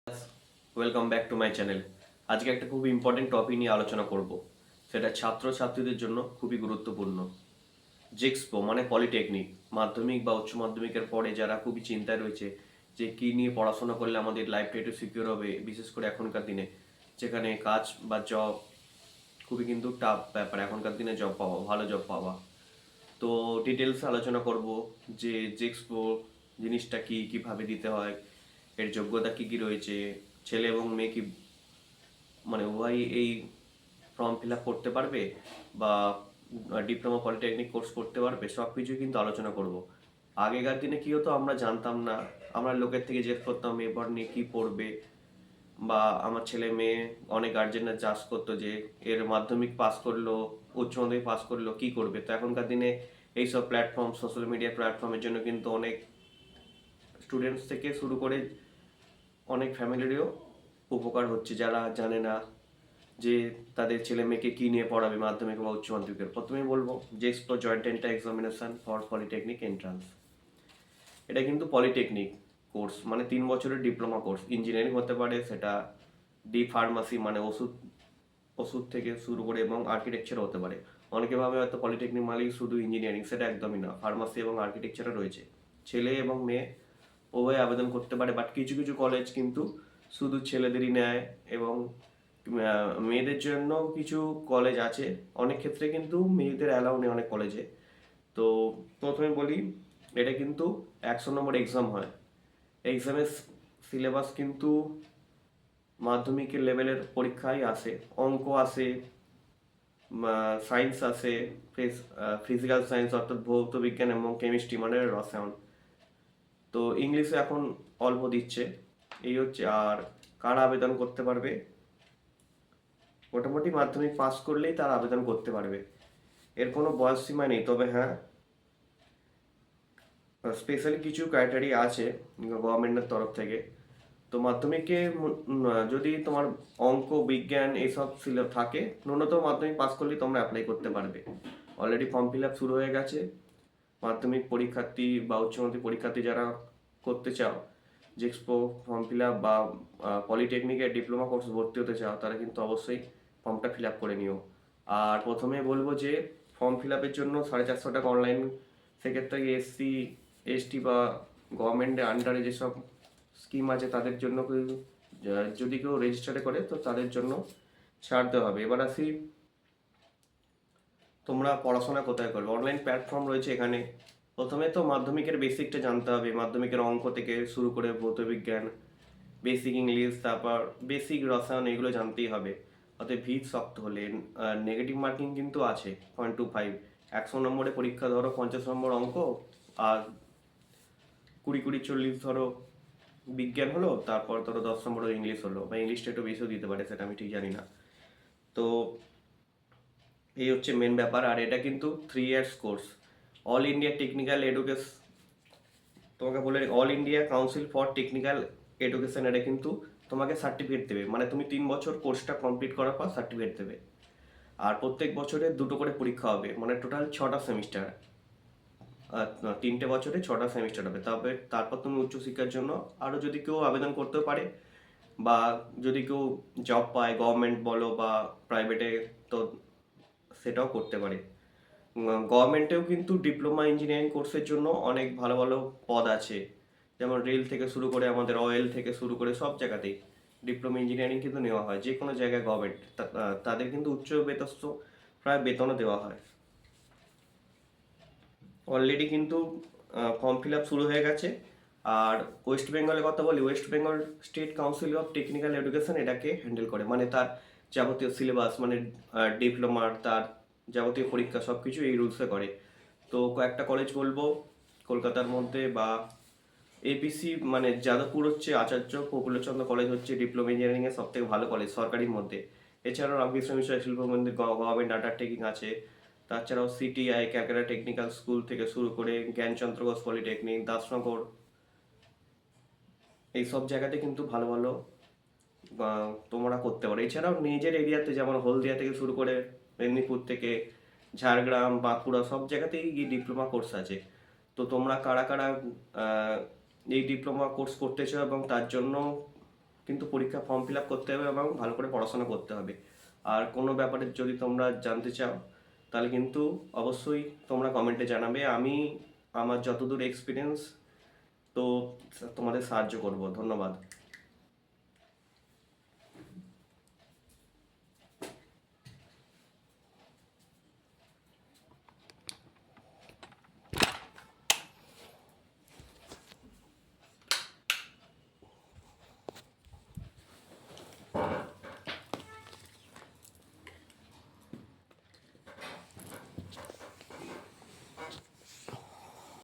Welcome back to my channel. আজকে একটা খুব ইম্পর্টেন্ট টপিক নিয়ে আলোচনা করব, সেটা ছাত্রছাত্রীদের জন্য খুবই গুরুত্বপূর্ণ। জেক্সপো মানে পলিটেকনিক, মাধ্যমিক বা উচ্চ মাধ্যমিকের পরে যারা খুবই চিন্তায় রয়েছে যে কী নিয়ে পড়াশোনা করলে আমাদের লাইফটা একটু সিকিউর হবে, বিশেষ করে এখনকার দিনে যেখানে কাজ বা জব খুবই কিন্তু টাফ ব্যাপার, এখনকার দিনে জব পাওয়া, ভালো জব পাওয়া। তো ডিটেলস আলোচনা করব যে জেক্সপো জিনিসটা কি, কিভাবে দিতে হয়, এর যোগ্যতা কি কি রয়েছে, ছেলে এবং মেয়ে কি মানে উভয়ই এই ফর্ম ফিল আপ করতে পারবে বা ডিপ্লোমা পলিটেকনিক কোর্স করতে পারবে, সব কিছুই কিন্তু আলোচনা করব। আগেকার দিনে কী হতো আমরা জানতাম না, আমরা লোকের থেকে জিজ্ঞেস করতাম এরপর নিয়ে কী পড়বে, বা আমার ছেলে মেয়ে, অনেক গার্জেনরা চাষ করতো যে এর মাধ্যমিক পাস করলো, উচ্চ মাধ্যমিক পাস করলো কী করবে। তো এখনকার দিনে এইসব প্ল্যাটফর্ম, সোশ্যাল মিডিয়া প্ল্যাটফর্মের জন্য কিন্তু অনেক স্টুডেন্টস থেকে শুরু করে অনেক ফ্যামিলিরও উপকার হচ্ছে, যারা জানে না যে তাদের ছেলে মেয়েকে কী নিয়ে পড়াবে মাধ্যমিক বা উচ্চ মাধ্যমিকের। প্রথমেই বলবো যে expo joint entrance examination for polytechnic entrance. এটা কিন্তু পলিটেকনিক কোর্স, মানে 3 বছরের ডিপ্লোমা কোর্স। ইঞ্জিনিয়ারিং হতে পারে, সেটা ডি ফার্মাসি মানে ওষুধ ওষুধ থেকে শুরু করে, এবং আর্কিটেকচার হতে পারে। অনেকে ভাবে হয়তো পলিটেকনিক মানেই শুধু ইঞ্জিনিয়ারিং, সেটা একদমই না, ফার্মাসি এবং আর্কিটেকচারও রয়েছে। ছেলে এবং মেয়ে উভয় আবেদন করতে পারে, বাট কিছু কিছু কলেজ কিন্তু শুধু ছেলেদেরই নেয়, এবং মেয়েদের জন্য কিছু কলেজ আছে। অনেক ক্ষেত্রে কিন্তু মেয়েদের অ্যালাউ নেই অনেক কলেজে। তো প্রথমে বলি, এটা কিন্তু 100 নম্বর এক্সাম হয়। এক্সামের সিলেবাস কিন্তু মাধ্যমিকের লেভেলের পরীক্ষায় আসে, অঙ্ক আসে, সায়েন্স আসে, ফিজিক্যাল সায়েন্স অর্থাৎ ভৌত বিজ্ঞান এবং কেমিস্ট্রি মানে রসায়ন। তো ইংলিশে এখন অল্প দিচ্ছে, এই হচ্ছে। আর কারা আবেদন করতে পারবে, মোটামুটি মাধ্যমিক পাস করলেই তারা আবেদন করতে পারবে, এর কোনো বয়স সীমা নেই। তবে হ্যাঁ, স্পেশালি কিছু ক্রাইটেরিয়া আছে গভর্নমেন্টের তরফ থেকে। তো মাধ্যমিকে যদি তোমার অঙ্ক বিজ্ঞান এইসব থাকে, ন্যূনতম মাধ্যমিক পাস করলেই তোমরা অ্যাপ্লাই করতে পারবে। অলরেডি ফর্ম ফিল আপ শুরু হয়ে গেছে। মাধ্যমিক পরীক্ষার্থী বা উচ্চ মাধ্যমিক পরীক্ষার্থী যারা করতে চাও জেক্সপো ফর্ম ফিল আপ বা পলিটেকনিকের ডিপ্লোমা কোর্স ভর্তি হতে চাও, তারা কিন্তু অবশ্যই ফর্মটা ফিল আপ করে নিও। আর প্রথমে বলবো যে ফর্ম ফিল আপের জন্য 450 টাকা অনলাইন, সেক্ষেত্রে এসসি এসটি বা গভর্নমেন্টের আন্ডারে যেসব স্কিম আছে তাদের জন্য যদি কেউ রেজিস্টারে করে তো তাদের জন্য ছাড় দেওয়া হবে। এবার আসি, তোমরা পড়াশোনা কোথায় করবে? অনলাইন প্ল্যাটফর্ম রয়েছে এখানে। প্রথমে তো মাধ্যমিকের বেসিকটা জানতে হবে, মাধ্যমিকের অঙ্ক থেকে শুরু করে ভৌত বিজ্ঞান, বেসিক ইংলিশ, তারপর বেসিক রসায়ন, এগুলো জানতেই হবে। অতএব ভিত শক্ত হলে নেগেটিভ মার্কিং কিন্তু আছে 0.25। 100 নম্বরে পরীক্ষা, ধরো 50 নম্বর অঙ্ক, আর 20-40 ধরো বিজ্ঞান হলো, তারপর ধরো 10 নম্বর ইংলিশ হলো, বা ইংলিশটা একটু বেশিও দিতে পারে, সেটা আমি ঠিক জানি না। তো এই হচ্ছে মেন ব্যাপার। আর এটা কিন্তু 3 years course. All India technical education, তোমাকে বলে all India council for technical education, এটা কিন্তু তোমাকে সার্টিফিকেট দেবে, মানে তুমি 3 বছর কোর্সটা কমপ্লিট করার পর সার্টিফিকেট দেবে। আর প্রত্যেক বছরে 2টো করে পরীক্ষা হবে, মানে টোটাল 6টা সেমিস্টার। 3টে বছরে 6টা সেমিস্টার হবে। তবে তারপর তুমি উচ্চশিক্ষার জন্য আরও যদি কেউ আবেদন করতেও পারে, বা যদি কেউ জব পায় গভর্নমেন্ট বলো বা প্রাইভেটে, তো সেটাও করতে পারে। গভর্নমেন্টেও কিন্তু ডিপ্লোমা ইঞ্জিনিয়ারিং কোর্সের জন্য অনেক ভালো ভালো পদ আছে, যেমন রেল থেকে শুরু করে আমাদের অয়েল থেকে শুরু করে সব জায়গাতেই ডিপ্লোমা ইঞ্জিনিয়ারিং কিন্তু নেওয়া হয়। যে কোনো জায়গায় গভর্নমেন্ট তাদের কিন্তু উচ্চ বেতস্ত প্রায় বেতনও দেওয়া হয়। অলরেডি কিন্তু ফর্ম ফিল আপ শুরু হয়ে গেছে। আর ওয়েস্ট বেঙ্গলের কথা বলি, West Bengal state council of technical education এটাকে হ্যান্ডেল করে, মানে তার যাবতীয় সিলেবাস, মানে ডিপ্লোমার তার যাবতীয় পরীক্ষা সব কিছু এই রুলসে করে। তো কয়েকটা কলেজ বলবো কলকাতার মধ্যে, বা এপিসি মানে যাদবপুর হচ্ছে আচার্য প্রফুল্লচন্দ্র কলেজ, হচ্ছে ডিপ্লোমা ইঞ্জিনিয়ারিংয়ের সব থেকে ভালো কলেজ সরকারির মধ্যে। এছাড়াও রামকৃষ্ণ মিশন শিল্প মন্দির গভর্নমেন্ট আন্ডারটেকিং আছে। তাছাড়াও সিটিআই ক্যালকাটা টেকনিক্যাল স্কুল থেকে শুরু করে জ্ঞানচন্দ্র ঘোষ পলিটেকনিক, দাসনগর, এই সব জায়গাতে কিন্তু ভালো ভালো তোমরা করতে পারো। এছাড়াও নিজের এরিয়াতে যেমন হলদিয়া থেকে শুরু করে মেদিনীপুর থেকে ঝাড়গ্রাম বাঁকুড়া সব জায়গাতেই এই ডিপ্লোমা কোর্স আছে। তো তোমরা কারা কারা এই ডিপ্লোমা কোর্স করতে চাও এবং তার জন্য কিন্তু পরীক্ষা ফর্ম ফিল আপ করতে হবে এবং ভালো করে পড়াশোনা করতে হবে। আর কোনো ব্যাপারে যদি তোমরা জানতে চাও তাহলে কিন্তু অবশ্যই তোমরা কমেন্টে জানাবে। আমি আমার যতদূর এক্সপিরিয়েন্স তো তোমাদের সাহায্য করব। ধন্যবাদ।